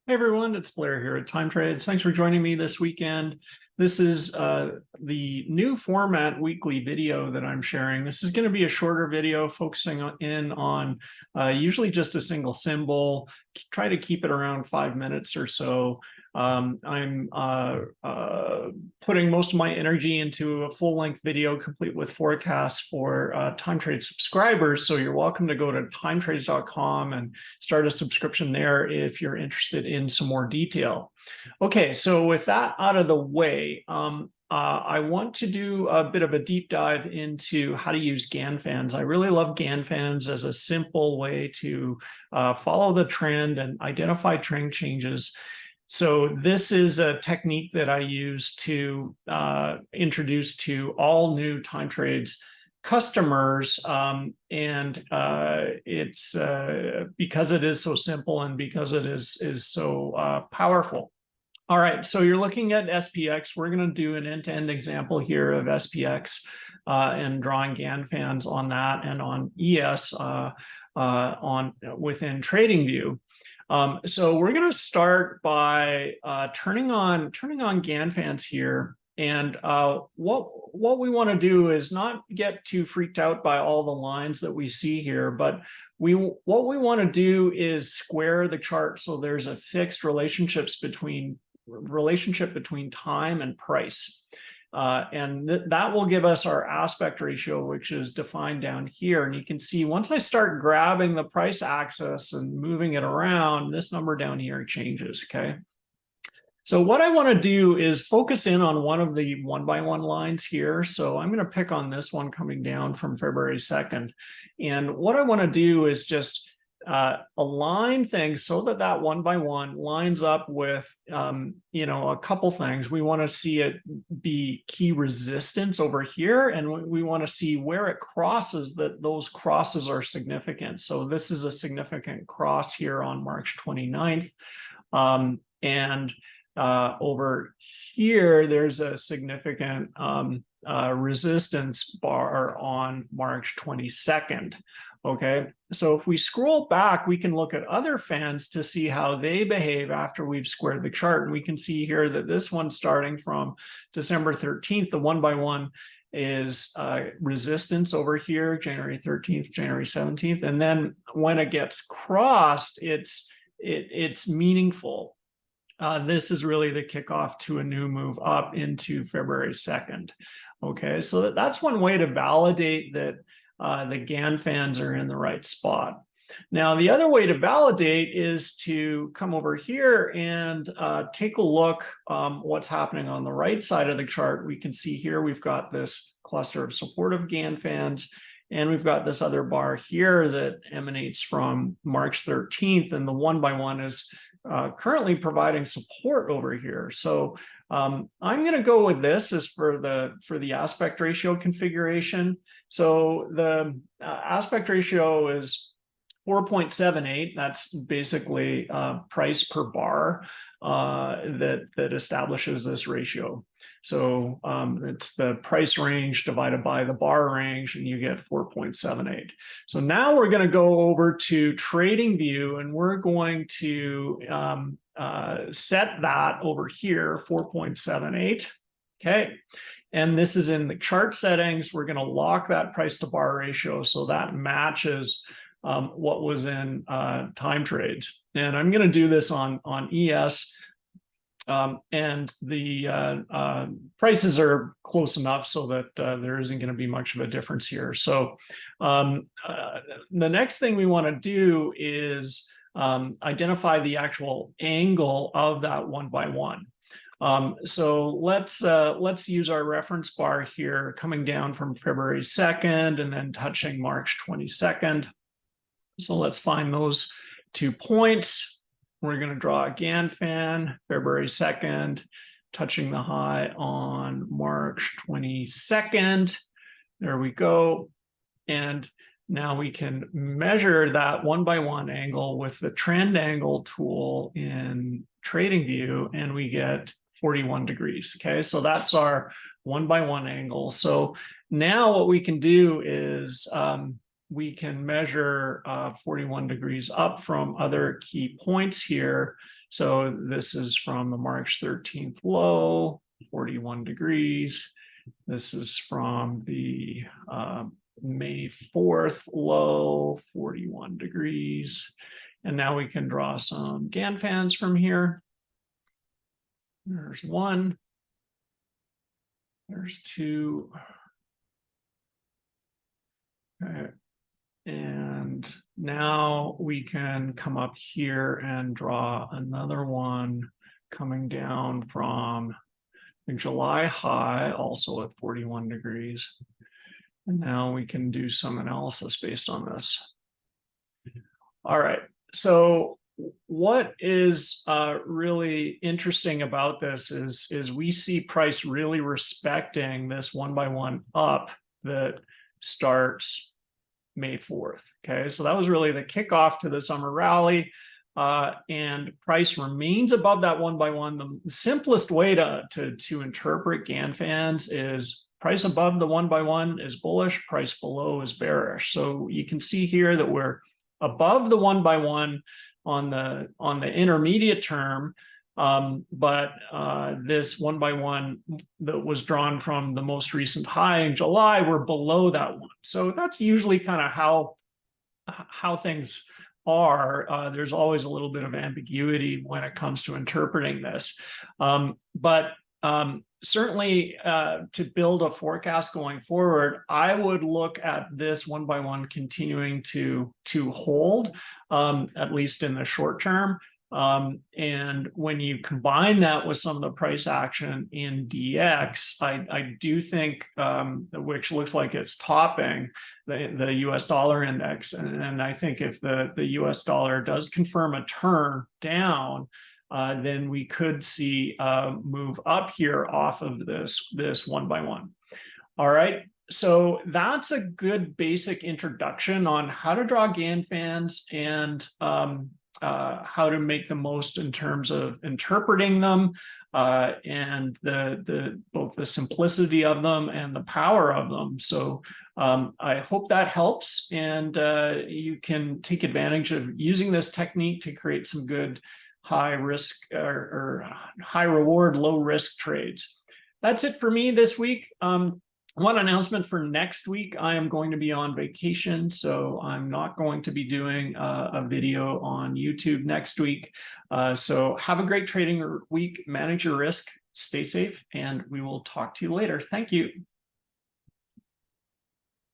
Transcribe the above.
Hey everyone, it's Blair here at Time Trades. Thanks for joining me this weekend. This is the new format weekly video that I'm sharing. This is going to be a shorter video focusing on usually just a single symbol. Try to keep it around 5 minutes or so. I'm putting most of my energy into a full-length video complete with forecasts for Time Trade subscribers. So you're welcome to go to timetrades.com and start a subscription there if you're interested in some more detail. Okay, so with that out of the way, I want to do a bit of a deep dive into how to use Gann Fans. I really love Gann Fans as a simple way to follow the trend and identify trend changes. So this is a technique that I use to introduce to all new Time Trades customers, and it's because it is so simple and because it is so powerful. All right, so you're looking at SPX. We're going to do an end-to-end example here of SPX and drawing Gann Fans on that and on ES within TradingView. So we're going to start by turning on Gann Fans here. And what we want to do is not get too freaked out by all the lines that we see here, but what we want to do is square the chart so there's a fixed relationship between time and price. And that will give us our aspect ratio, which is defined down here. And you can see once I start grabbing the price axis and moving it around, this number down here changes, okay? So what I want to do is focus in on one of the one-by-one lines here. So I'm going to pick on this one coming down from February 2nd. And what I want to do is just align things so that that one-by-one lines up with, a couple things. We want to see it be key resistance over here, and we want to see where it crosses, that those crosses are significant. So this is a significant cross here on March 29th. Over here, there's a significant resistance bar on March 22nd. Okay, so if we scroll back, we can look at other fans to see how they behave after we've squared the chart. And we can see here that this one starting from December 13th, the one-by-one is resistance over here, January 13th, January 17th. And then when it gets crossed, it's meaningful. This is really the kickoff to a new move up into February 2nd. Okay, so that's one way to validate that the Gann Fans are in the right spot. Now, the other way to validate is to come over here and take a look what's happening on the right side of the chart. We can see here we've got this cluster of supportive Gann Fans, and we've got this other bar here that emanates from March 13th, and the one-by-one is currently providing support over here. So I'm going to go with this as for the aspect ratio configuration. So the aspect ratio is 4.78. That's basically price per bar that establishes this ratio. So it's the price range divided by the bar range, and you get 4.78. So now we're going to go over to TradingView, and we're going to set that over here, 4.78. Okay. And this is in the chart settings. We're going to lock that price to bar ratio so that matches what was in Time Trades. And I'm going to do this on ES. And the prices are close enough so that there isn't going to be much of a difference here. So the next thing we want to do is identify the actual angle of that one-by-one. So let's use our reference bar here coming down from February 2nd and then touching March 22nd. So let's find those 2 points. We're going to draw a Gann fan, February 2nd, touching the high on March 22nd. There we go. And now we can measure that one-by-one angle with the trend angle tool in TradingView, and we get 41 degrees. Okay, so that's our one-by-one angle. So now what we can do is we can measure 41 degrees up from other key points here So this is from the March 13th low, 41 degrees. This is from the May 4th low, 41 degrees. And now we can draw some Gann fans from here. There's one. There's two. Okay. And now we can come up here and draw another one coming down from the July high, also at 41 degrees. And now we can do some analysis based on this. All right. So what is really interesting about this is we see price really respecting this one by one up that starts May 4th. Okay, so that was really the kickoff to the summer rally, and price remains above that one by one. The simplest way to interpret Gann fans is price above the one by one is bullish, price below is bearish. So you can see here that we're above the one by one on the intermediate term, but this one by one that was drawn from the most recent high in July, we're below that one. So that's usually kind of how things are. There's always a little bit of ambiguity when it comes to interpreting this, but certainly to build a forecast going forward, I would look at this one by one continuing to hold, at least in the short term. And when you combine that with some of the price action in DX, I do think, which looks like it's topping the US dollar index. And I think if the US dollar does confirm a turn down, then we could see a move up here off of this one by one. All right. So that's a good basic introduction on how to draw Gann fans and how to make the most in terms of interpreting them, and both the simplicity of them and the power of them. So I hope that helps, and you can take advantage of using this technique to create some good high risk or high reward, low risk trades. That's it for me this week. One announcement for next week, I am going to be on vacation, so I'm not going to be doing a video on YouTube next week. So have a great trading week, manage your risk, stay safe, and we will talk to you later. Thank you.